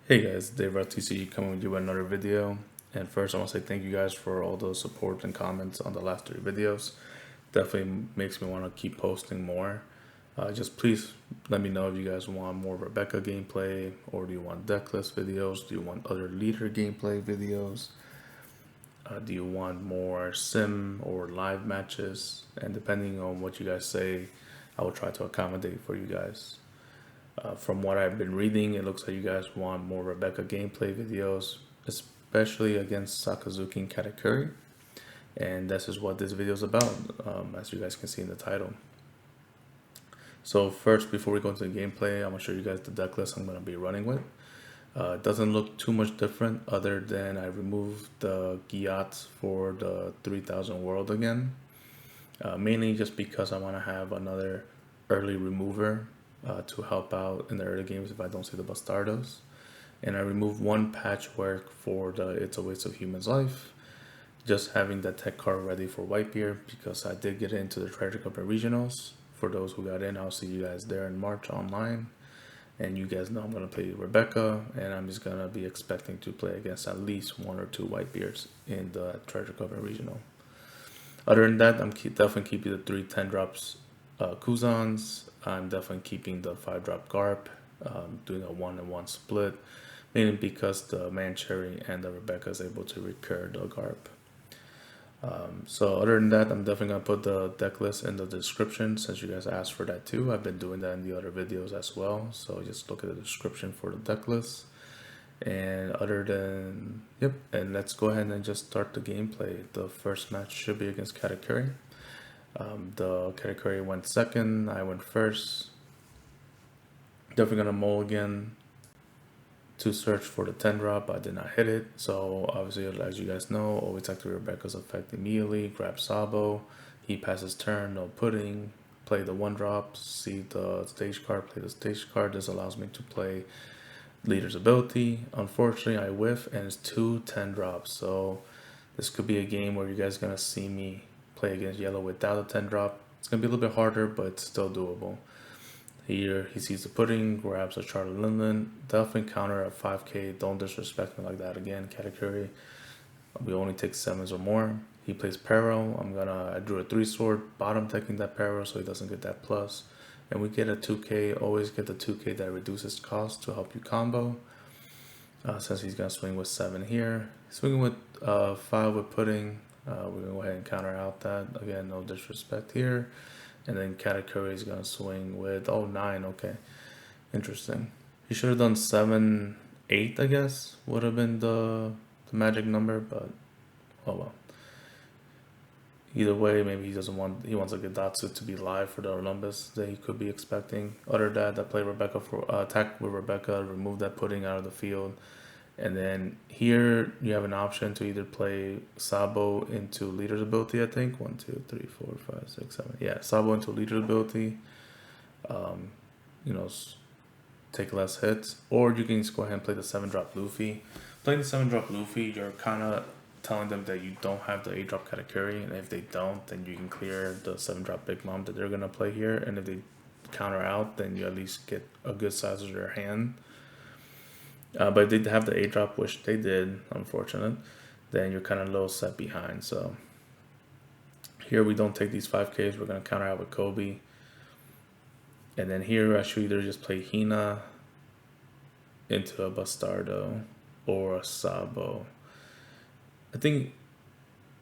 Hey guys, Dave RTC coming with you with another video. And first I want to say thank you guys for all the support and comments on the last 3 videos. Definitely makes me want to keep posting more. Just please let me know if you guys want more Rebecca gameplay, or do you want decklist videos? Do you want other leader gameplay videos? Do you want more sim or live matches? And depending on what you guys say, I will try to accommodate for you guys. From what I've been reading, it looks like you guys want more Rebecca gameplay videos, especially against Sakazuki and Katakuri. And this is what this video is about, as you guys can see in the title. So first, before we go into the gameplay, I'm going to show you guys the deck list I'm going to be running with. It doesn't look too much different other than I removed the Gyat for the 3000 world again. Mainly just because I want to have another early remover to help out in the early games if I don't see the Bastardos. And I removed one patchwork for the It's a Waste of Human's Life, just having that tech card ready for Whitebeard because I did get into the Treasure Cup and Regionals. For those who got in, I'll see you guys there in March online. And you guys know I'm going to play Rebecca, and I'm just going to be expecting to play against at least 1 or 2 Whitebeards in the Treasure Cup and Regional. Other than that, I'm definitely keeping the 3 10-drops Kuzans. I'm definitely keeping the 5-drop Garp, doing a 1-1 split, mainly because the Mansherry and the Rebecca is able to recur the Garp. So other than that, I'm definitely going to put the deck list in the description since you guys asked for that too. I've been doing that in the other videos as well, so just look at the description for the deck list. And other than, yep, and let's go ahead and just start the gameplay. The first match should be against Katakuri. The Katakuri went second, I went first. Definitely gonna mulligan to search for the 10-drop. I did not hit it, so obviously, as you guys know, always activate Rebecca's effect immediately. Grab Sabo, he passes turn, no pudding. Play the 1-drop, see the stage card, play the stage card. This allows me to play leader's ability. Unfortunately, I whiff, and it's 2 10-drops, so this could be a game where you guys are gonna see me play against yellow without a 10-drop. It's gonna be a little bit harder, but it's still doable. Here he sees the pudding, grabs a Charlie Lindland. Definitely counter at 5k. Don't disrespect me like that again, Katakuri. We only take 7s or more. He plays Peril. I drew a 3-sword, bottom taking that Peril so he doesn't get that plus. And we get a 2k. Always get the 2k that reduces cost to help you combo. Since he's gonna swing with 7 here, swinging with 5 with pudding. We're gonna go ahead and counter out that again. No disrespect here. And then Katakuri is gonna swing with 9. Okay, interesting. He should have done 7, 8. I guess would have been the magic number, but oh well. Either way, maybe he wants a Gedatsu to be live for the Orlumbus that he could be expecting. Other than that, I play Rebecca for attack with Rebecca, remove that pudding out of the field. And then here you have an option to either play Sabo into leader's ability, I think. 1, 2, 3, 4, 5, 6, 7. Yeah, Sabo into leader's ability. You know, take less hits. Or you can just go ahead and play the 7-drop Luffy. Playing the 7-drop Luffy, you're kind of telling them that you don't have the 8-drop Katakuri. And if they don't, then you can clear the 7-drop Big Mom that they're going to play here. And if they counter out, then you at least get a good size of their hand. But if they have the 8-drop, which they did, unfortunate, then you're kind of a little set behind. So here we don't take these 5Ks. We're going to counter out with Koby. And then here I should either just play Hina into a Bastardo or a Sabo. I think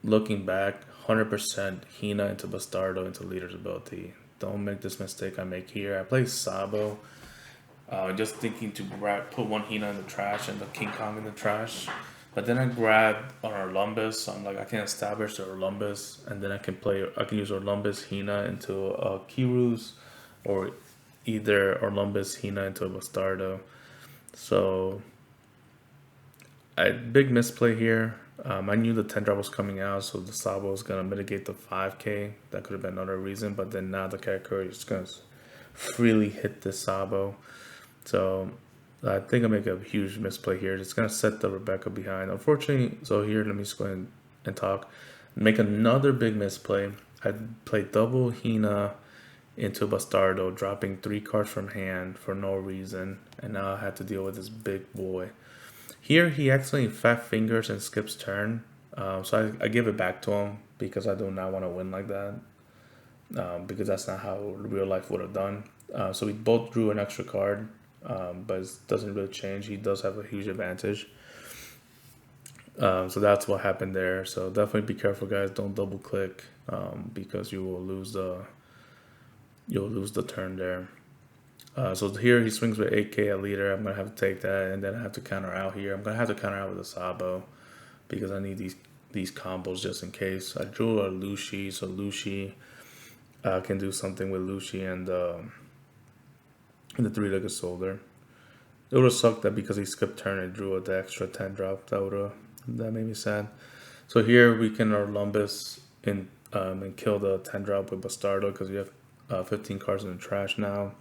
looking back, 100% Hina into Bastardo into leader's ability. Don't make this mistake I make here. I play Sabo. Just thinking to put one Hina in the trash and the King Kong in the trash. But then I grabbed an Orlumbus. So I'm like, I can establish the Orlumbus, and then I can use Orlumbus Hina into a Kyros, or either Orlumbus Hina into a Bastardo. So big misplay here. I knew the 10-drop was coming out, so the Sabo was gonna mitigate the 5k. That could have been another reason, but then now the Katakuri is gonna freely hit the Sabo. So I think I make a huge misplay here. It's going to set the Rebecca behind. Unfortunately, so here, let me just go ahead and talk. Make another big misplay. I play double Hina into Bastardo, dropping 3 cards from hand for no reason, and now I had to deal with this big boy. Here he actually fat fingers and skips turn, so I give it back to him because I do not want to win like that, because that's not how real life would have done. So we both drew an extra card, but it doesn't really change. He does have a huge advantage. So that's what happened there. So definitely be careful, guys. Don't double click, because you will lose the turn there. So here he swings with 8k a leader. I'm gonna have to take that, and then I have to counter out here. I'm gonna have to counter out with a Sabo because I need these combos just in case. I drew a Lucci, so Lucci can do something with Lucci and the 3-legged soldier. It would have sucked that because he skipped turn and drew the extra 10 drop. That made me sad. So here we can Orlumbus and kill the 10 drop with Bastardo because we have 15 cards in the trash now.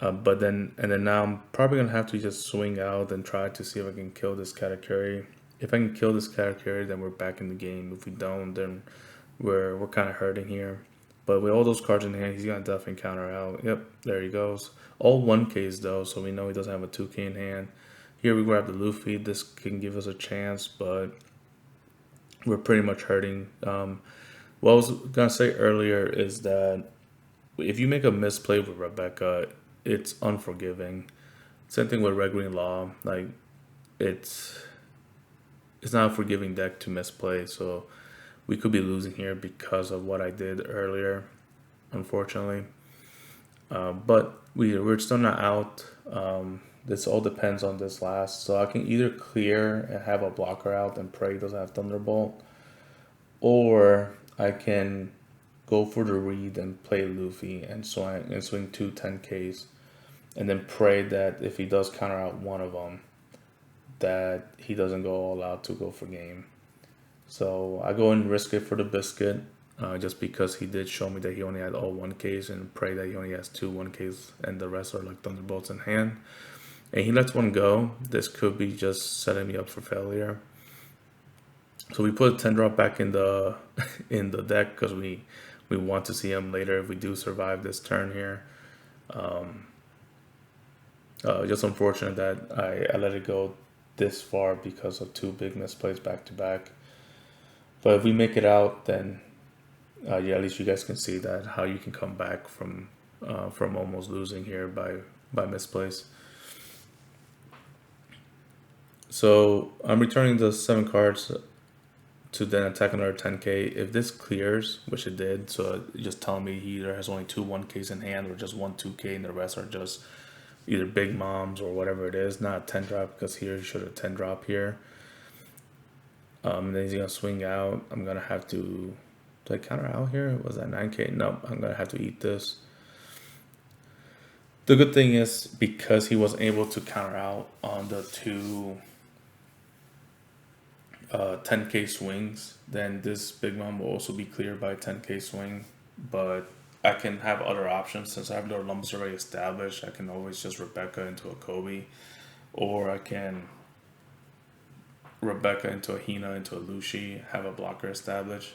But then now I'm probably gonna have to just swing out and try to see if I can kill this Katakuri. If I can kill this Katakuri, then we're back in the game. If we don't, then we're kind of hurting here. But with all those cards in hand, he's gonna definitely counter out. Yep, there he goes. All 1Ks though, so we know he doesn't have a 2K in hand. Here we grab the Luffy. This can give us a chance, but we're pretty much hurting. What I was gonna say earlier is that if you make a misplay with Rebecca, it's unforgiving. Same thing with Red Green Law. Like it's not a forgiving deck to misplay, so we could be losing here because of what I did earlier, unfortunately. But we're still not out. This all depends on this last. So I can either clear and have a blocker out and pray he doesn't have Thunderbolt, or I can go for the read and play Luffy and swing 2 10Ks, and then pray that if he does counter out one of them, that he doesn't go all out to go for game. So I go and risk it for the biscuit, just because he did show me that he only had all 1Ks, and pray that he only has 2 1Ks and the rest are like Thunderbolts in hand. And he lets one go. This could be just setting me up for failure. So we put a 10 drop back in the deck because we want to see him later if we do survive this turn here. Just unfortunate that I let it go this far because of 2 big misplays back to back. But if we make it out, then yeah, at least you guys can see that how you can come back from almost losing here by misplays. So I'm returning the 7 cards to then attack another 10K. If this clears, which it did, so just tell me he either has only 2 1Ks in hand or just 1 2K and the rest are just either big moms or whatever it is, not a 10 drop, because here he should have 10 drop here. And then he's gonna swing out. I'm gonna have to, did I counter out here? Was that 9K? No, I'm gonna have to eat this. The good thing is because he was able to counter out on the 2 10K swings, then this big mom will also be cleared by a 10K swing. But I can have other options since I have the Orlumbus already established. I can always just Rebecca into a Koby, or I can Rebecca into a Hina into a Lucci, have a blocker established.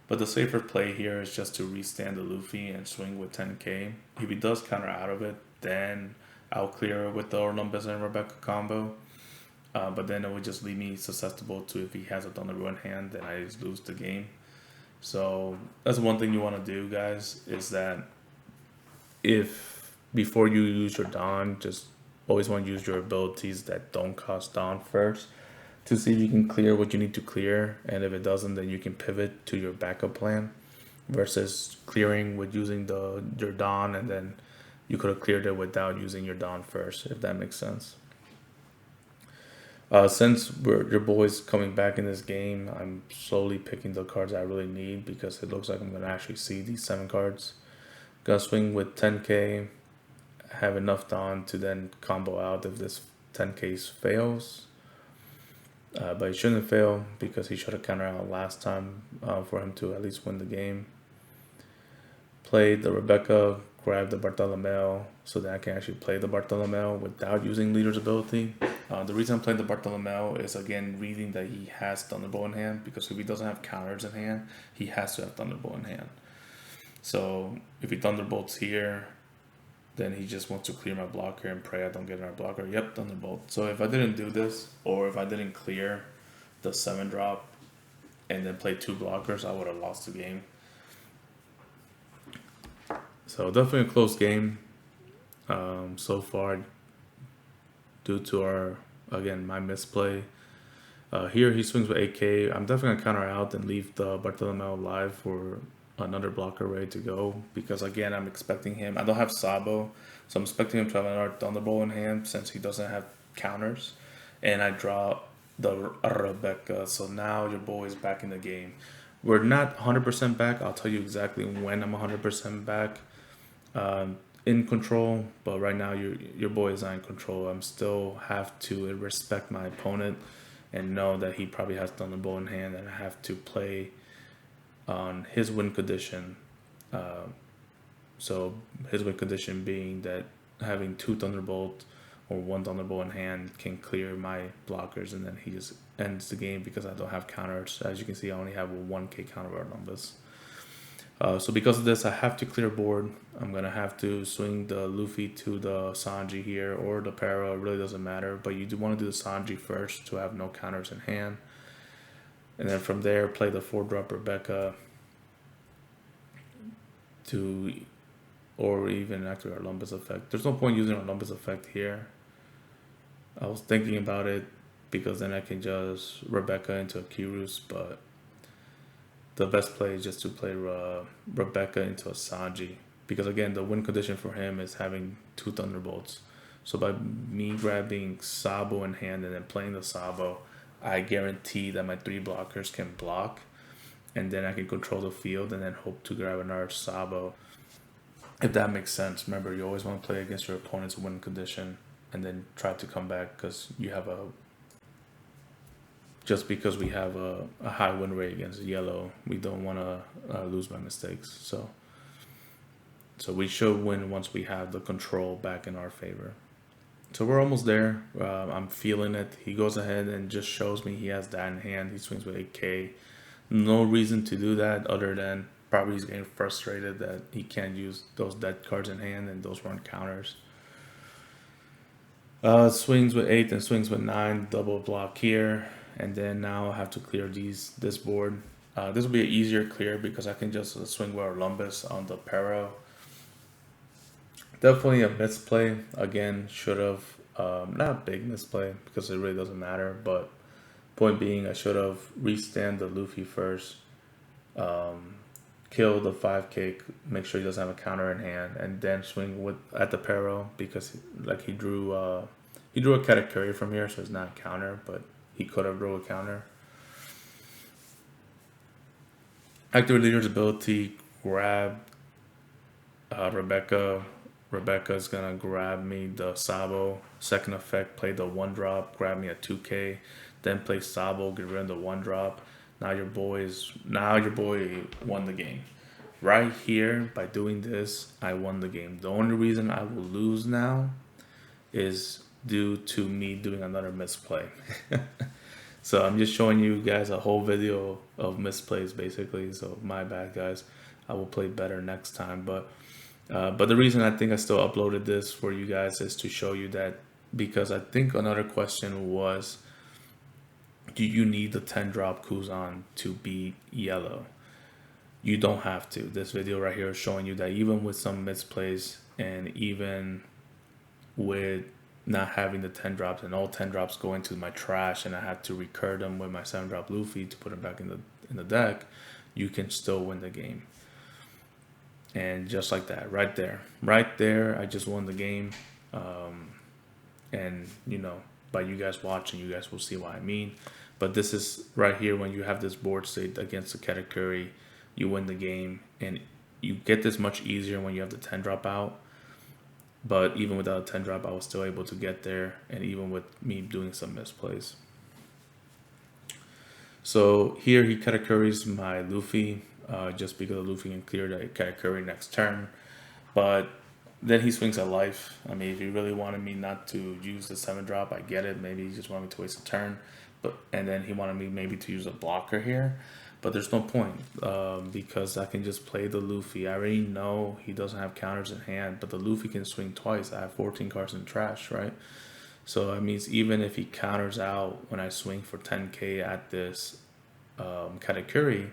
But the safer play here is just to restand the Luffy and swing with 10K. If he does counter out of it, then I'll clear with the Orlumbus and Rebecca combo. But then it would just leave me susceptible to, if he has a Thunderbolt in hand, then I just lose the game. So that's one thing you want to do, guys, is that if before you use your Dawn, just always want to use your abilities that don't cost Dawn first to see if you can clear what you need to clear. And if it doesn't, then you can pivot to your backup plan versus clearing with using your Dawn, and then you could have cleared it without using your Dawn first, if that makes sense. Since your boy's coming back in this game, I'm slowly picking the cards I really need because it looks like I'm going to actually see these 7 cards. Gonna swing with 10K, have enough Dawn to then combo out if this 10K fails. But he shouldn't fail because he should have countered out last time for him to at least win the game. Played the Rebecca, grabbed the Bartolomeo so that I can actually play the Bartolomeo without using Leader's ability. The reason I'm playing the Bartolomeo is, again, reading that he has Thunderbolt in hand, because if he doesn't have counters in hand, he has to have Thunderbolt in hand. So if he Thunderbolts here, then he just wants to clear my blocker and pray I don't get another blocker. Yep, Thunderbolt. So if I didn't do this, or if I didn't clear the 7-drop and then play 2 blockers, I would have lost the game. So definitely a close game so far, due to my misplay. Here he swings with 8k. I'm definitely gonna counter out and leave the Bartolomeo alive for another blocker ready to go, because again I'm expecting him. I don't have Sabo, so I'm expecting him to have another Thunderbolt in hand since he doesn't have counters, and I draw the Rebecca. So now your boy is back in the game. We're not 100% back. I'll tell you exactly when I'm 100% back in control, but right now your boy is not in control. I'm still have to respect my opponent and know that he probably has Thunderbolt in hand, and I have to play on his win condition. So his win condition being that having 2 Thunderbolt or 1 Thunderbolt in hand can clear my blockers, and then he just ends the game because I don't have counters. As you can see, I only have a 1k counter Orlumbus. So because of this, I have to clear board. I'm gonna have to swing the Luffy to the Sanji here, or the Para. It really doesn't matter, but you do want to do the Sanji first to have no counters in hand, and then from there play the 4-drop Rebecca to, or even actually Orlumbus effect. There's no point using Orlumbus effect here. I was thinking about it because then I can just Rebecca into a Kyros, but the best play is just to play Rebecca into a Sanji, because again the win condition for him is having 2 Thunderbolts. So by me grabbing Sabo in hand and then playing the Sabo, I guarantee that my 3 blockers can block, and then I can control the field and then hope to grab another Sabo, if that makes sense. Remember, you always want to play against your opponent's win condition and then try to come back, because you have just because we have a high win rate against yellow, we don't want to lose by mistakes. So we should win once we have the control back in our favor. So we're almost there. I'm feeling it. He goes ahead and just shows me he has that in hand. He swings with 8k. No reason to do that other than probably he's getting frustrated that he can't use those dead cards in hand, and those weren't counters. Swings with 8 and swings with 9, double block here. And then now I have to clear this board. This will be an easier clear because I can just swing with Orlumbus on the Para. Definitely a misplay. Again, should have, not a big misplay because it really doesn't matter, but point being I should have restand the Luffy first, kill the 5k, make sure he doesn't have a counter in hand, and then swing at the Para, because like he drew a Katakuri from here, so it's not a counter, but he could have drew a counter. Activate leader's ability, grab Rebecca. Rebecca's gonna grab me the Sabo. Second effect, play the 1-drop, grab me a 2k, then play Sabo, get rid of the 1-drop. Now your boy won the game. Right here, by doing this, I won the game. The only reason I will lose now is due to me doing another misplay. So I'm just showing you guys a whole video of misplays basically. So my bad, guys. I will play better next time. But the reason I think I still uploaded this for you guys is to show you that, because I think another question was, do you need the 10-drop Kuzan to beat yellow? You don't have to. This video right here is showing you that even with some misplays, and even with not having the 10 drops, and all 10 drops go into my trash, and I had to recur them with my 7-drop Luffy to put him back in the deck, you can still win the game. And just like that, right there, I just won the game. And you know, by you guys watching, you guys will see what I mean. But this is right here, when you have this board state against the Katakuri, you win the game, and you get this much easier when you have the 10-drop out. But even without a 10-drop, I was still able to get there, and even with me doing some misplays. So here he Katakuris my Luffy, just because Luffy can clear the Katakuri next turn. But then he swings at life. I mean, if he really wanted me not to use the 7-drop, I get it. Maybe he just wanted me to waste a turn. And then he wanted me maybe to use a blocker here. But there's no point because I can just play the Luffy. I already know he doesn't have counters in hand, but the Luffy can swing twice. I have 14 cards in trash, right? So that means even if he counters out when I swing for 10k at this Katakuri,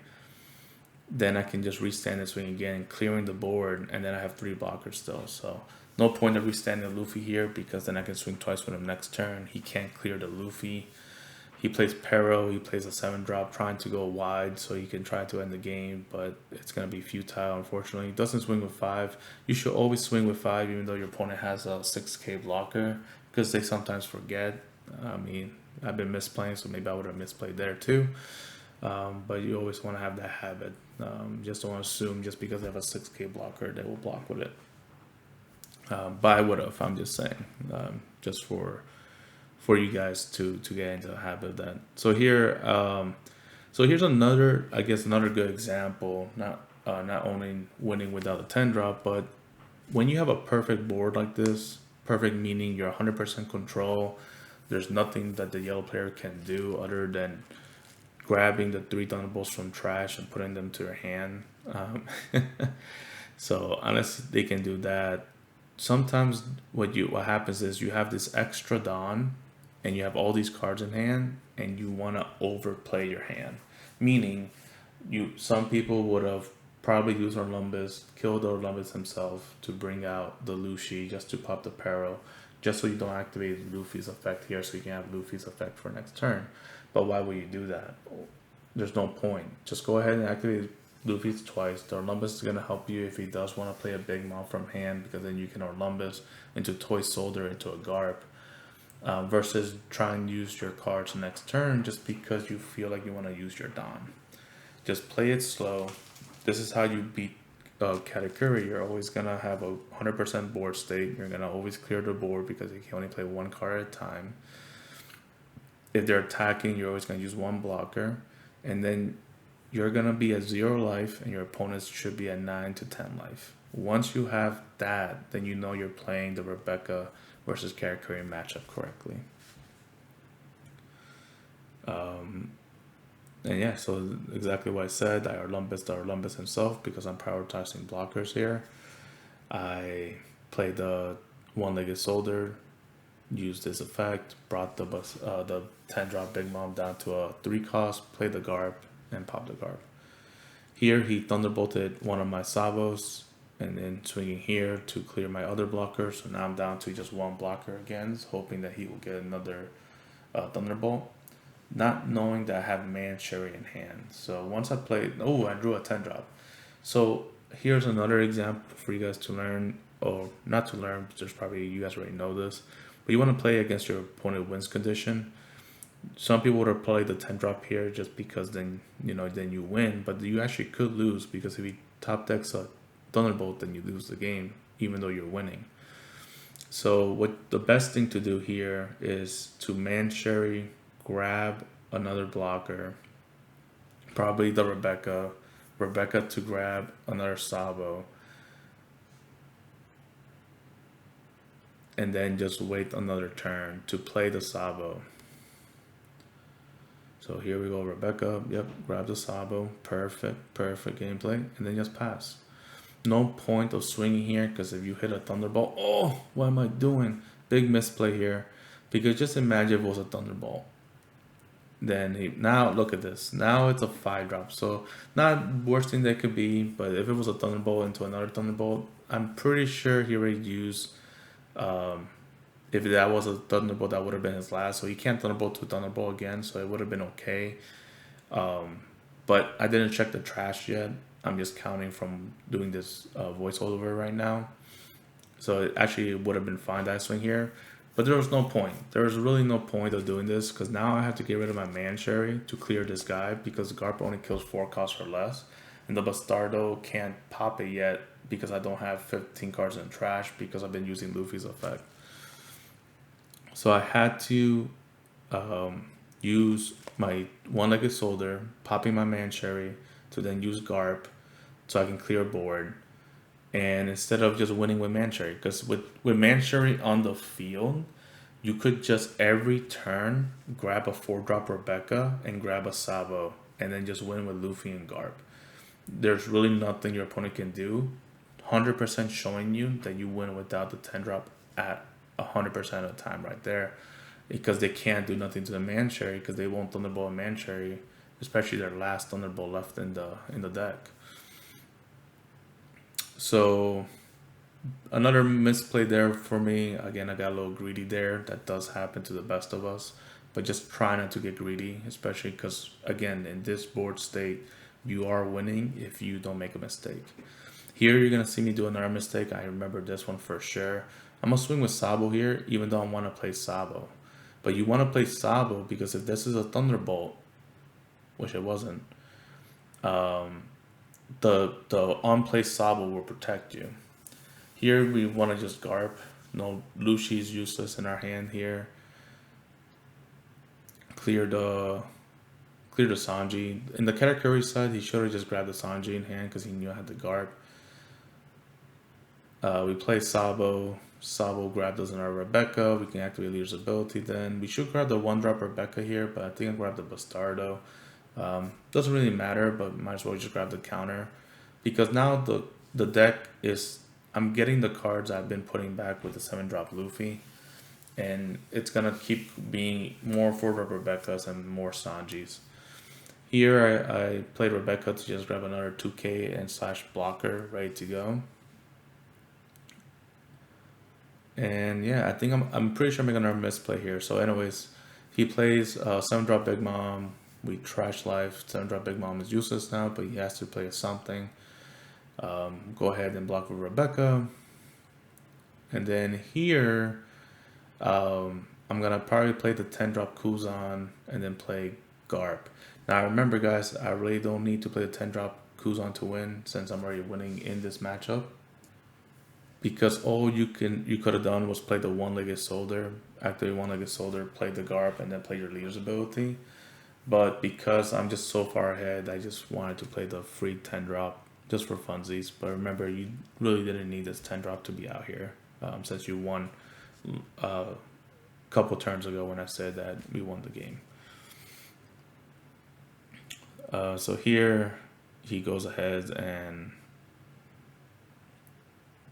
then I can just restand and swing again, clearing the board, and then I have 3 blockers still. So no point of restanding Luffy here because then I can swing twice with him next turn. He can't clear the Luffy. He plays Pero, he plays a 7-drop trying to go wide so he can try to end the game, but it's going to be futile, unfortunately. He doesn't swing with 5. You should always swing with 5 even though your opponent has a 6k blocker because they sometimes forget. I mean, I've been misplaying, so maybe I would have misplayed there too. But you always want to have that habit. Just don't want to assume just because they have a 6k blocker they will block with it. But I would have, I'm just saying, just for you guys to get into the habit of that. So here, so here's another, I guess, another good example. Not only winning without a 10 drop, but when you have a perfect board like this, perfect meaning you're 100% control. There's nothing that the yellow player can do other than grabbing the 3 Thunderbolts from trash and putting them to your hand. So unless they can do that, sometimes what happens is you have this extra Dawn and you have all these cards in hand and you want to overplay your hand, meaning some people would have probably used Orlumbus, killed Orlumbus himself to bring out the Lucci just to pop the Pero, just so you don't activate Luffy's effect here, so you can have Luffy's effect for next turn. But why would you do that? There's no point. Just go ahead and activate Luffy's twice. The Orlumbus is going to help you if he does want to play a big mount from hand, because then you can Orlumbus into Toy Soldier into a Garp, versus trying to use your cards next turn just because you feel like you want to use your Dawn. Just play it slow. This is how you beat Katakuri. You're always going to have a 100% board state. You're going to always clear the board because you can only play 1 card at a time. If they're attacking, you're always going to use 1 blocker. And then you're going to be at 0 life and your opponents should be at 9 to 10 life. Once you have that, then you know you're playing the Rebecca versus Katakuri matchup correctly. And yeah, so exactly what I said. I Orlumbus himself because I'm prioritizing blockers here. I played the 1-legged soldier, used this effect, brought the 10-drop Big Mom down to a 3 cost, played the Garp, and popped the Garp. Here he Thunderbolted one of my Sabos, and then swinging here to clear my other blocker. So now I'm down to just 1 blocker again, hoping that he will get another Thunderbolt. Not knowing that I have Mansherry in hand. So once I played, I drew a 10-drop. So here's another example for you guys to learn, or not to learn, there's probably, you guys already know this, but you want to play against your opponent wins condition. Some people would have played the 10-drop here just because then you win, but you actually could lose because if he top decks a Thunderbolt, then you lose the game, even though you're winning. So what the best thing to do here is to Mansherry, grab another blocker, probably the Rebecca to grab another Sabo, and then just wait another turn to play the Sabo. So here we go, Rebecca, yep, grab the Sabo, perfect gameplay, and then just pass. No point of swinging here, because if you hit a Thunderbolt, what am I doing? Big misplay here, because just imagine if it was a Thunderbolt. Then now look at this. Now it's a 5-drop. So not worst thing that could be, but if it was a Thunderbolt into another Thunderbolt, I'm pretty sure he already used. If that was a Thunderbolt, that would have been his last. So he can't Thunderbolt to Thunderbolt again. So it would have been okay. But I didn't check the trash yet. I'm just counting from doing this voiceover right now. So it actually would have been fine that I swing here. But there was no point. There was really no point of doing this because now I have to get rid of my Mansherry to clear this guy because Garp only kills 4 costs or less. And the Bastardo can't pop it yet because I don't have 15 cards in trash because I've been using Luffy's effect. So I had to use my 1-legged soldier, popping my Mansherry to then use Garp so I can clear board. And instead of just winning with Mansherry, because with Mansherry on the field, you could just every turn grab a 4-drop Rebecca and grab a Sabo and then just win with Luffy and Garp. There's really nothing your opponent can do. 100% showing you that you win without the 10 drop at 100% of the time right there, because they can't do nothing to the Mansherry because they won't Thunderbolt a Mansherry, especially their last Thunderbolt left in the deck. So another misplay there for me. Again, I got a little greedy there. That does happen to the best of us, but just try not to get greedy, especially because, again, in this board state, you are winning if you don't make a mistake. Here, you're going to see me do another mistake. I remember this one for sure. I'm going to swing with Sabo here, even though I want to play Sabo. But you want to play Sabo because if this is a Thunderbolt, which it wasn't, the unplaced Sabo will protect you. Here we want to just Garp. No, Lucci's useless in our hand here. Clear the Sanji. In the Katakuri side, he should have just grabbed the Sanji in hand because he knew I had the Garp. We play Sabo. Sabo grabbed us in our Rebecca. We can activate Leader's ability then. We should grab the 1-drop Rebecca here, but I think I grabbed the Bastardo. Doesn't really matter, but might as well just grab the counter. Because now the deck is... I'm getting the cards I've been putting back with the 7-drop Luffy. And it's going to keep being more 4-drop Rebeccas and more Sanjis. Here I played Rebecca to just grab another 2k and / blocker ready to go. And yeah, I think I'm pretty sure I'm making another misplay here. So anyways, he plays 7-drop Big Mom. We trash life. 7-drop Big Mom is useless now, but he has to play something. Go ahead and block with Rebecca. And then here, I'm going to probably play the 10-drop Kuzan and then play Garp. Now remember guys, I really don't need to play the 10-drop Kuzan to win since I'm already winning in this matchup. Because all you could have done was play the one-legged soldier, activate one-legged soldier, play the Garp, and then play your leader's ability. But because I'm just so far ahead, I just wanted to play the free 10-drop just for funsies. But remember, you really didn't need this 10-drop to be out here since you won a couple turns ago when I said that we won the game. So here he goes ahead and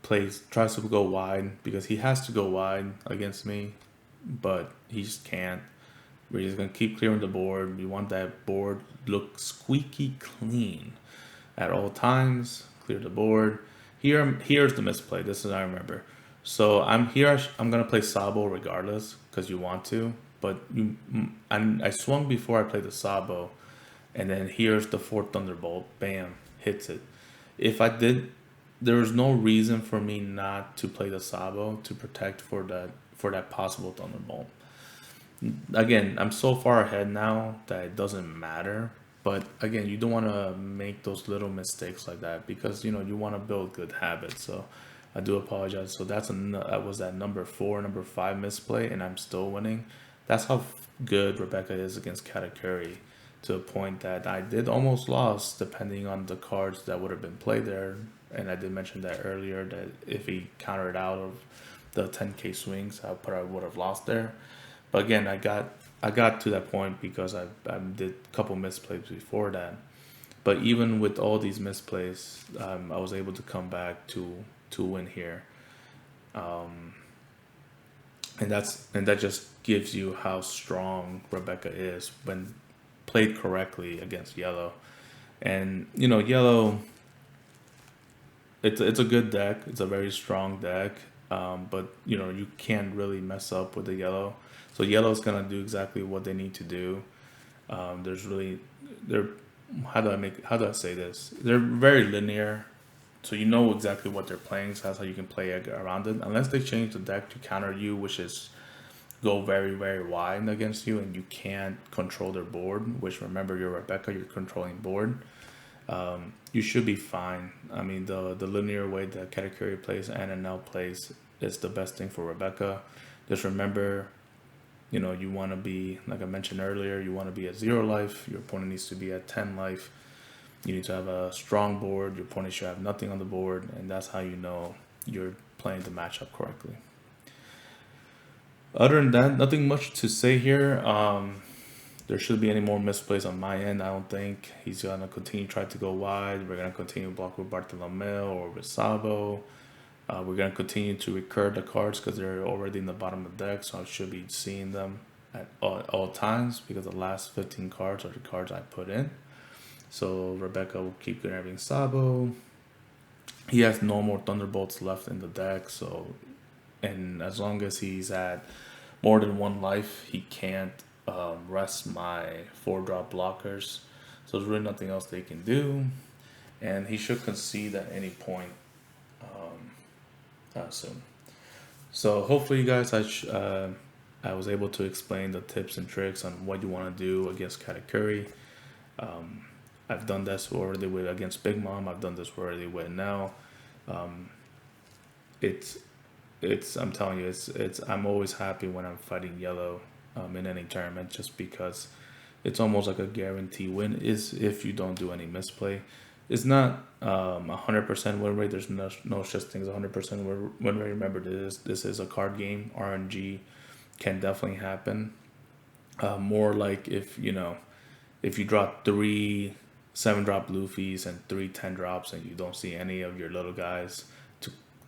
tries to go wide because he has to go wide against me, but he just can't. We're just gonna keep clearing the board. We want that board look squeaky clean at all times. Clear the board. Here's the misplay. This is I remember. So I'm here. I'm gonna play Sabo regardless because you want to, but I swung before I played the Sabo, and then here's the 4th Thunderbolt. Bam, hits it. If I did. There was no reason for me not to play the Sabo to protect for that possible Thunderbolt. Again, I'm so far ahead now that it doesn't matter. But again, you don't want to make those little mistakes like that because you want to build good habits. So I do apologize. So that was that number 4, number 5 misplay, and I'm still winning. That's how good Rebecca is against Katakuri, to a point that I did almost lost depending on the cards that would have been played there. And I did mention that earlier, that if he countered out of the 10k swings, I would have lost there. But again, I got to that point because I did a couple misplays before that. But even with all these misplays, I was able to come back to win here. And that just gives you how strong Rebecca is when played correctly against Yellow. And Yellow, it's a good deck. It's a very strong deck. But you can't really mess up with the Yellow. So Yellow's gonna do exactly what they need to do. How do I say this? They're very linear, so you know exactly what they're playing. So that's how you can play around it. Unless they change the deck to counter you, which is go very, very wide against you, and you can't control their board. Which, remember, you're Rebecca, you're controlling board. You should be fine. I mean, the linear way that Katakuri plays and NL plays is the best thing for Rebecca. Just remember, you want to be, like I mentioned earlier, you want to be at 0 life. Your opponent needs to be at 10 life. You need to have a strong board. Your opponent should have nothing on the board, and that's how you know you're playing the matchup correctly. Other than that, nothing much to say here. there shouldn't be any more misplays on my end. I don't think he's gonna continue to try to go wide. We're gonna continue to block with Bartolomeo or with Sabo. We're gonna continue to recur the cards because they're already in the bottom of the deck, so I should be seeing them at all times because the last 15 cards are the cards I put in. So Rebecca will keep grabbing Sabo. He has no more Thunderbolts left in the deck, so, and as long as he's at more than one life, he can't rest my 4-drop blockers. So there's really nothing else they can do, and he should concede at any point soon. So hopefully, you guys, I was able to explain the tips and tricks on what you want to do against Katakuri. I've done this already with against Big Mom. I've done this already with now. I'm telling you, I'm always happy when I'm fighting yellow in any tournament, just because it's almost like a guarantee win is if you don't do any misplay. It's not 100% win rate. There's no such thing as 100% win rate. Remember, this is a card game. RNG can definitely happen. More like if you drop 3 7-drop Luffys and 3 10-drops and you don't see any of your little guys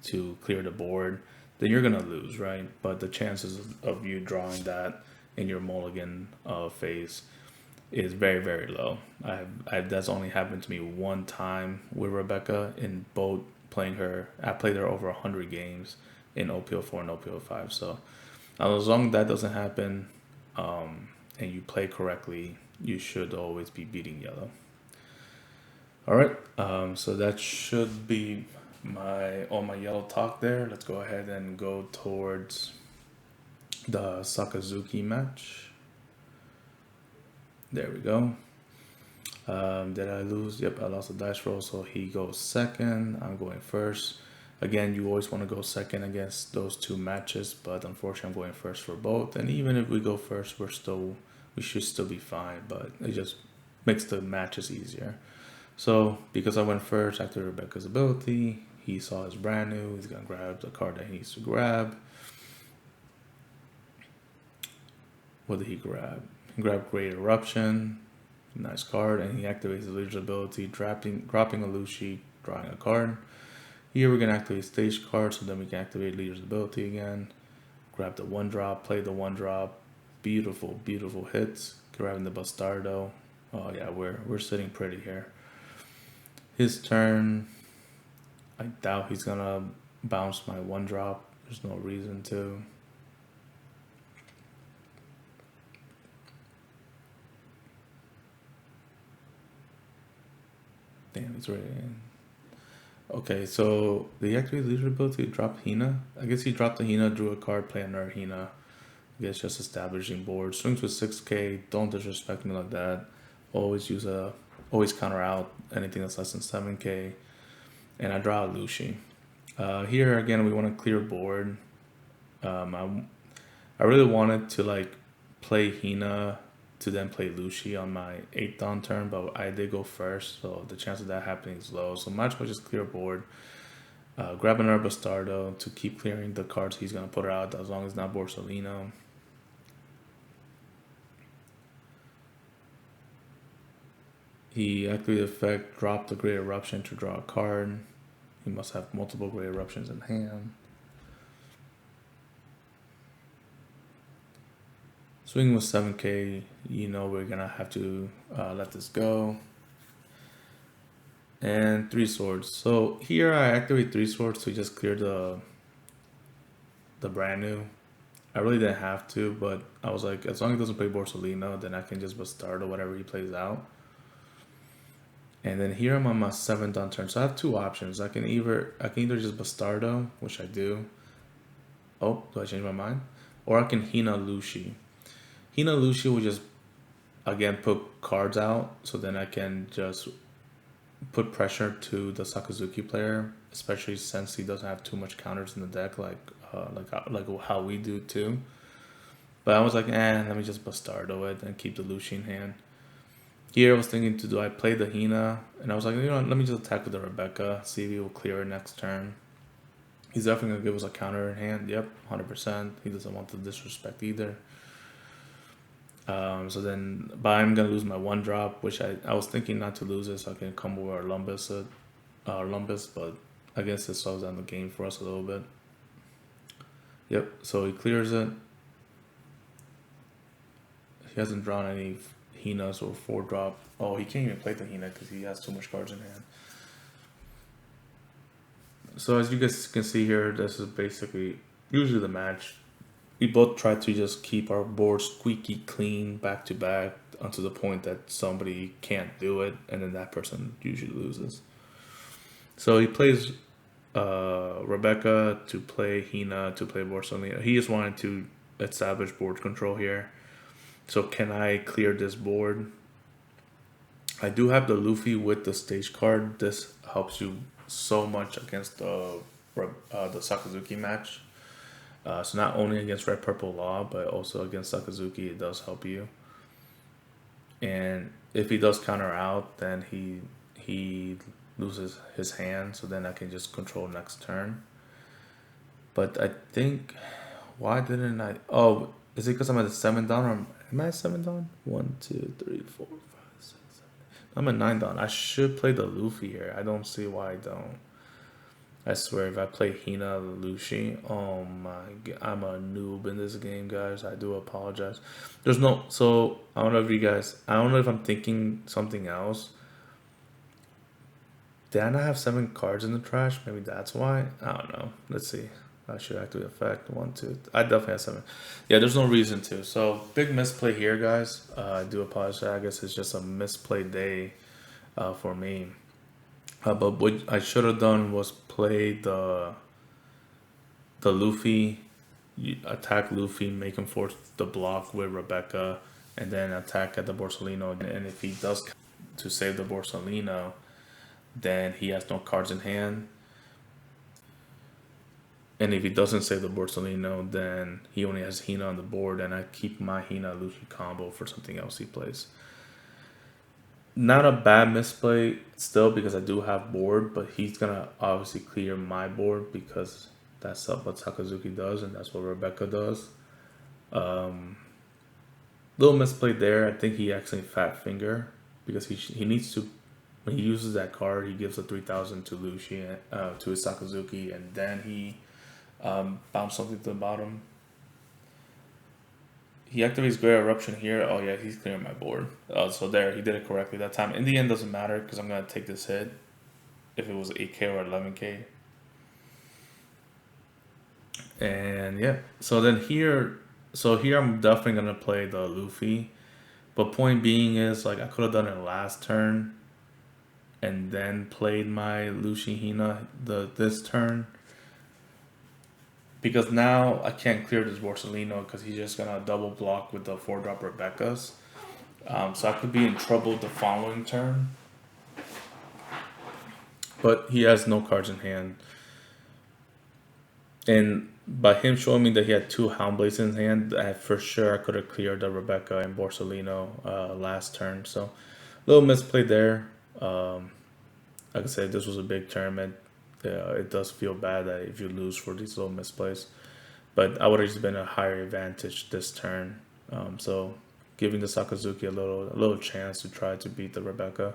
to clear the board, then you're gonna lose, right? But the chances of you drawing that in your mulligan phase is very, very low. That's only happened to me one time with Rebecca in both playing her. I played her over 100 games in OP04 and OP05. So as long as that doesn't happen, and you play correctly, you should always be beating yellow. All right, so that should be all my yellow talk there. Let's go ahead and go towards the Sakazuki match. There we go. Did I lose? Yep, I lost the dice roll, so he goes second. I'm going first. Again, you always want to go second against those 2 matches, but unfortunately I'm going first for both. And even if we go first, we should still be fine, but it just makes the matches easier. So because I went first after Rebecca's ability, he saw his brand new. He's gonna grab the card that he needs to grab. What did he grab? He grabbed Great Eruption, nice card, and he activates his leader's ability, dropping a Lucci, drawing a card. Here we're gonna activate stage card, so then we can activate leader's ability again. Grab the 1-drop, play the 1-drop. Beautiful, beautiful hits. Grabbing the Bastardo. Oh yeah, we're sitting pretty here. His turn. I doubt he's gonna bounce my 1-drop. There's no reason to. Damn, he's ready. Okay, so the activate leader ability drop Hina. I guess he dropped the Hina, drew a card, play another Hina. I guess just establishing board. Swings with 6k. Don't disrespect me like that. Always counter out anything that's less than 7k. And I draw a Lucci. Here again, we want to clear board. I really wanted to play Hina to then play Lucci on my 8th dawn turn, but I did go first, so the chance of that happening is low. So might as well just clear board. Grab another Bastardo to keep clearing the cards he's gonna put out, as long as not Borsalino. He activated the effect, dropped the Great Eruption to draw a card. He must have multiple Great Eruptions in hand. Swing with 7k, we're gonna have to let this go. And 3 swords. So here I activate 3 swords to just clear the brand new. I really didn't have to, but I was like, as long as it doesn't play Borsalino, then I can just Bastardo whatever he plays out. And then here I'm on my 7th dawn turn. So I have 2 options. I can either just Bastardo, which I do. Oh, do I change my mind? Or I can Hina Lucci. Hina Lucci will just, again, put cards out, so then I can just put pressure to the Sakazuki player, especially since he doesn't have too much counters in the deck, like how we do too. But I was like, let me just Bastardo it and keep the Lucci in hand. Here I was thinking, do I play the Hina? And I was like, let me just attack with the Rebecca, see if he will clear it next turn. He's definitely going to give us a counter in hand. Yep, 100%. He doesn't want to disrespect either. So then, but I'm gonna lose my 1-drop, which I was thinking not to lose it, so I can come over Orlumbus, but I guess it slows down the game for us a little bit. Yep. So he clears it. He hasn't drawn any Hinas or 4-drop. Oh, he can't even play the Hina because he has too much cards in hand. So as you guys can see here, this is basically usually the match. We both try to just keep our board squeaky clean back to back until the point that somebody can't do it, and then that person usually loses. So he plays Rebecca to play Hina to play Bartolomeo. He just wanted to establish board control here. So can I clear this board? I do have the Luffy with the stage card. This helps you so much against the Sakazuki match. So not only against Red Purple Law, but also against Sakazuki, it does help you. And if he does counter out, then he loses his hand. So then I can just control next turn. But I think, why didn't I? Oh, is it because I'm at a 7 down, or am I at 7 down? 1, 2, 3, 4, 5, 6, 7. I'm at 9 down. I should play the Luffy here. I don't see why I don't. I swear, if I play Hina Lucci, oh my god, I'm a noob in this game, guys. I do apologize. There's no, so I don't know if you guys, I don't know if I'm thinking something else. Did I not have 7 cards in the trash? Maybe that's why. I don't know. Let's see. I should activate effect. 1, 2. I definitely have 7. Yeah, there's no reason to. So big misplay here, guys. I do apologize. I guess it's just a misplay day for me. But what I should have done was play the Luffy, attack Luffy, make him force the block with Rebecca, and then attack at the Bartolomeo. And if he does to save the Bartolomeo, then he has no cards in hand. And if he doesn't save the Bartolomeo, then he only has Hina on the board, and I keep my Hina Luffy combo for something else he plays. Not a bad misplay still, because I do have board, but he's gonna obviously clear my board because that's what Sakazuki does, and that's what Rebecca does. Little misplay there. I think he actually fat finger because he needs to, when he uses that card, he gives a 3,000 to Lucci, to his Sakazuki, and then he bounce something to the bottom. He activates Great Eruption here. Oh yeah, he's clearing my board. So there, he did it correctly that time. In the end, doesn't matter because I'm gonna take this hit. If it was 8K or 11K. And yeah, so then here, here I'm definitely gonna play the Luffy. But point being is, like, I could have done it last turn, and then played my Lucci Hina this turn. Because now I can't clear this Bartolomeo because he's just gonna double block with the 4-drop Rebecca's. So I could be in trouble the following turn. But he has no cards in hand. And by him showing me that he had 2 Houndblades in his hand, for sure I could have cleared the Rebecca and Bartolomeo last turn. So a little misplay there. Like I said, this was a big tournament. It does feel bad that if you lose for these little misplays, but I would have just been a higher advantage this turn. So giving the Sakazuki a little chance to try to beat the Rebecca.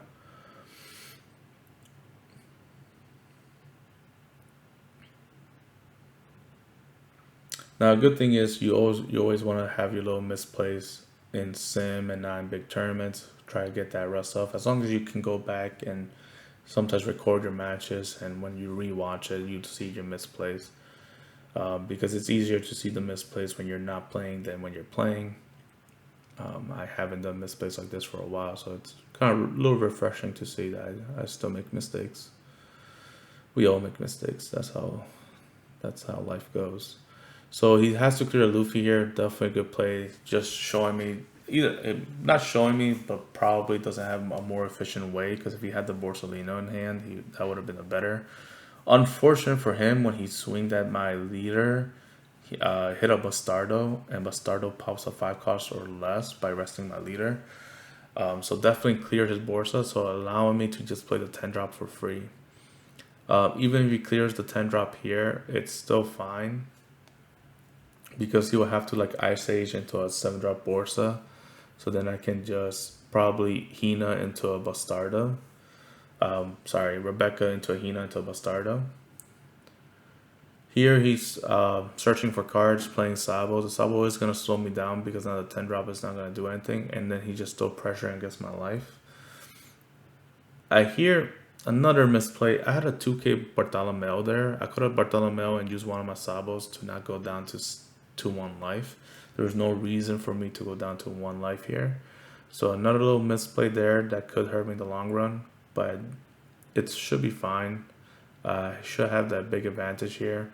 Now, a good thing is you always want to have your little misplays in sim and not in big tournaments. Try to get that rust off. As long as you can go back and sometimes record your matches, and when you rewatch it, you see your misplays. Because it's easier to see the misplays when you're not playing than when you're playing. I haven't done misplays like this for a while, so it's kind of a little refreshing to see that I still make mistakes. We all make mistakes. That's how life goes. So he has to clear Luffy here. Definitely a good play. Just showing me, not showing me, but probably doesn't have a more efficient way, because if he had the Bartolomeo in hand, that would have been a better. Unfortunate for him, when he swinged at my leader, he hit a Bastardo, and Bastardo pops a 5 cost or less by resting my leader. So definitely cleared his Borsa, so allowing me to just play the 10-drop for free. Even if he clears the 10-drop here, it's still fine, because he will have to like Ice Age into a 7-drop Borsa. So then I can just probably Hina into a Bastardo. Sorry, Rebecca into a Hina into a Bastardo. Here he's searching for cards, playing Sabo. The Sabo is going to slow me down because now the 10 drop is not going to do anything. And then he just still pressuring against my life. I hear another misplay. I had a 2k Bartolomeo there. I could have Bartolomeo and use one of my Sabos to not go down to 1 life. There's no reason for me to go down to 1 life here. So another little misplay there that could hurt me in the long run. But it should be fine. I should have that big advantage here.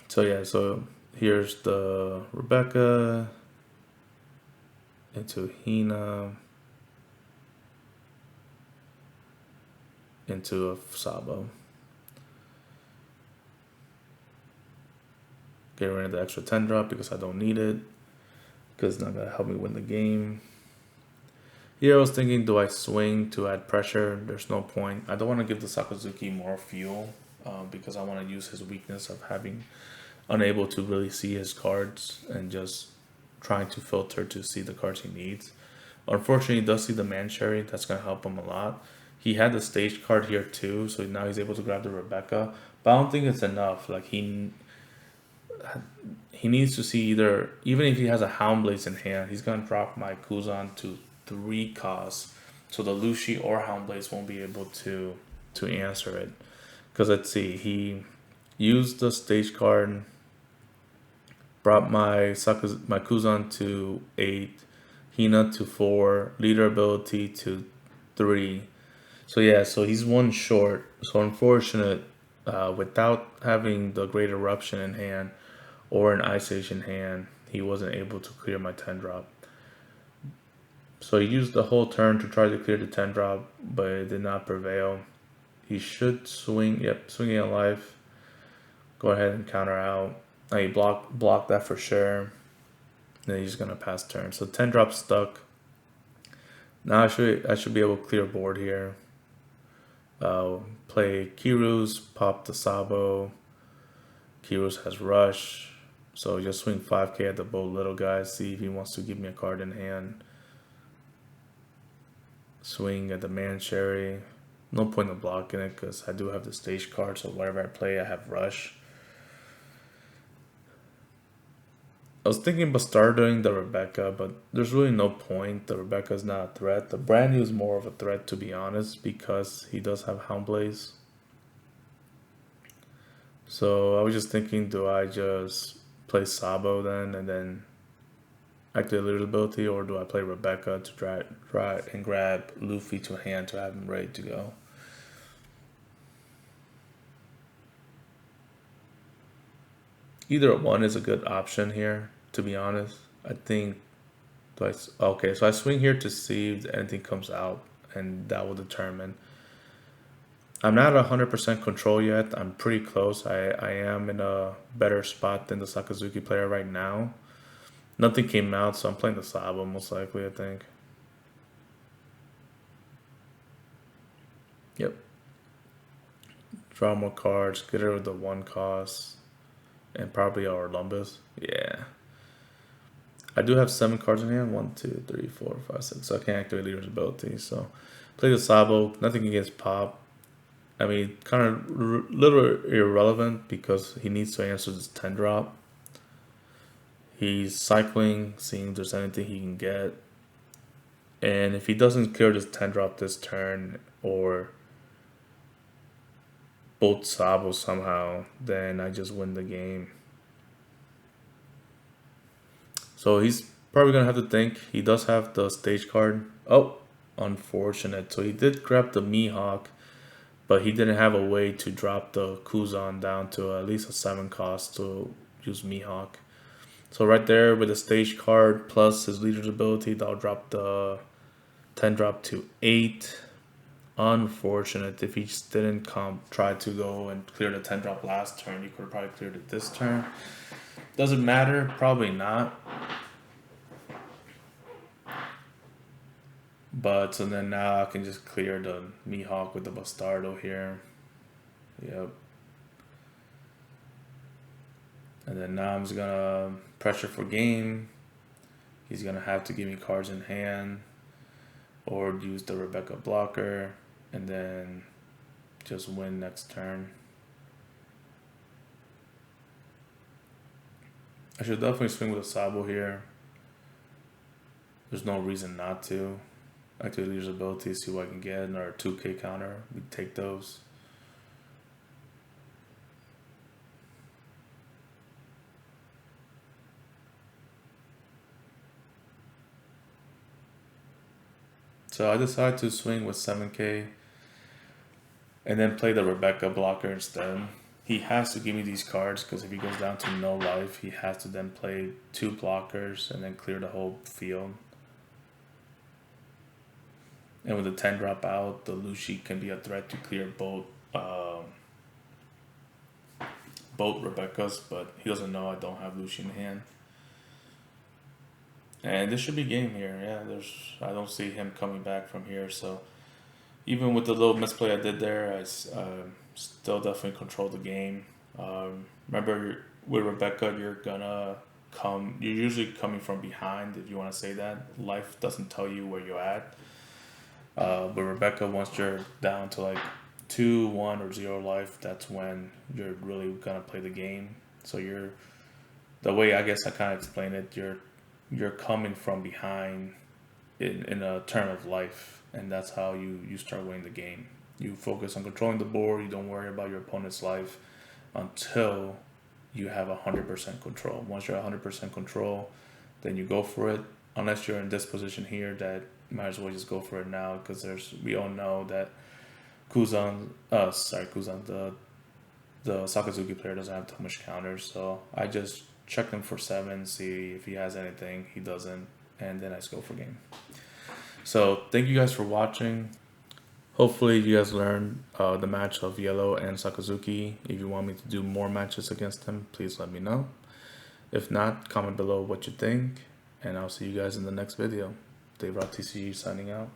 So yeah, so here's the Rebecca into Hina into a Sabo. Get rid of the extra 10 drop because I don't need it, because it's not going to help me win the game. Here I was thinking, do I swing to add pressure? There's no point. I don't want to give the Sakazuki more fuel because I want to use his weakness of having unable to really see his cards and just trying to filter to see the cards he needs. Unfortunately, he does see the Mansherry. That's going to help him a lot. He had the stage card here too, so now he's able to grab the Rebecca. But I don't think it's enough. Like he needs to see either, even if he has a Houndblade in hand, he's going to drop my Kuzan to 3 costs. So the Lucci or Houndblades won't be able to answer it. Because let's see, he used the stage card, brought my Kuzan to 8, Hina to 4, leader ability to 3. So yeah, so he's 1 short. So unfortunate, without having the Great Eruption in hand or an Ice Age in hand, he wasn't able to clear my 10 drop. So he used the whole turn to try to clear the 10 drop, but it did not prevail. He should swing, yep, swinging a life. Go ahead and counter out. He blocked that for sure. Then he's gonna pass turn. So 10 drop stuck. Now I should be able to clear board here. Play Kyros, pop the Sabo. Kyros has rush. So just swing 5k at the both little guys. See if he wants to give me a card in hand. Swing at the Mansherry. No point in blocking it because I do have the stage card. So whatever I play, I have rush. I was thinking Bastardoing the Rebecca, but there's really no point. The Rebecca is not a threat. The brand new is more of a threat, to be honest, because he does have Houndblades. So I was just thinking, do I just play Sabo then and then activate leader ability, or do I play Rebecca to try and grab Luffy to hand to have him ready to go? Either one is a good option here, to be honest. I think, okay, so I swing here to see if anything comes out, and that will determine. I'm not 100% control yet. I'm pretty close. I am in a better spot than the Sakazuki player right now. Nothing came out, so I'm playing the Sabo most likely, I think. Yep. Draw more cards, get rid of the 1 cost. And probably our Orlumbus. Yeah. I do have 7 cards in hand. 1, 2, 3, 4, 5, 6. So I can't activate leader's ability. So play the Sabo. Nothing against Pop. I mean, kind of little irrelevant because he needs to answer this 10 drop. He's cycling, seeing if there's anything he can get. And if he doesn't clear this 10 drop this turn, or both Sabo somehow, then I just win the game. So he's probably gonna have to think. He does have the stage card. Oh, unfortunate. So he did grab the Mihawk, but he didn't have a way to drop the Kuzan down to at least a 7 cost to use Mihawk. So right there with the stage card plus his leader's ability, that'll drop the 10 drop to 8. Unfortunate. If he just didn't try to go and clear the 10 drop last turn, he could have probably cleared it this turn. Does it matter? Probably not. But so then now I can just clear the Mihawk with the Bastardo here. Yep. And then now I'm just gonna pressure for game. He's gonna have to give me cards in hand or use the Rebecca blocker and then just win next turn. I should definitely swing with a Sabo here. There's no reason not to. Activate leader's ability, see what I can get, or 2k counter. We take those. So I decided to swing with 7k and then play the Rebecca blocker instead. He has to give me these cards because if he goes down to no life, he has to then play 2 blockers and then clear the whole field. And with the 10 drop out, the Lucci can be a threat to clear both Rebeccas, but he doesn't know I don't have Lucci in hand. And this should be game here. Yeah, I don't see him coming back from here. So even with the little misplay I did there, I still definitely control the game. Remember, with Rebecca, you're usually coming from behind, if you want to say that. Life doesn't tell you where you're at. But Rebecca, once you're down to like 2, 1, or 0 life, that's when you're really gonna play the game. So the way I guess I kind of explain it, you're coming from behind in a turn of life, and that's how you start winning the game. You focus on controlling the board. You don't worry about your opponent's life until you have 100% control. Once you're 100% control, then you go for it. Unless you're in this position here, that might as well just go for it now, because we all know that the Sakazuki player doesn't have too much counters. So I just check him for 7, see if he has anything. He doesn't, and then I just go for game. So thank you guys for watching. Hopefully you guys learned the match of Yellow and Sakazuki. If you want me to do more matches against him, please let me know. If not, comment below what you think, and I'll see you guys in the next video. Dave Rob TCG signing out.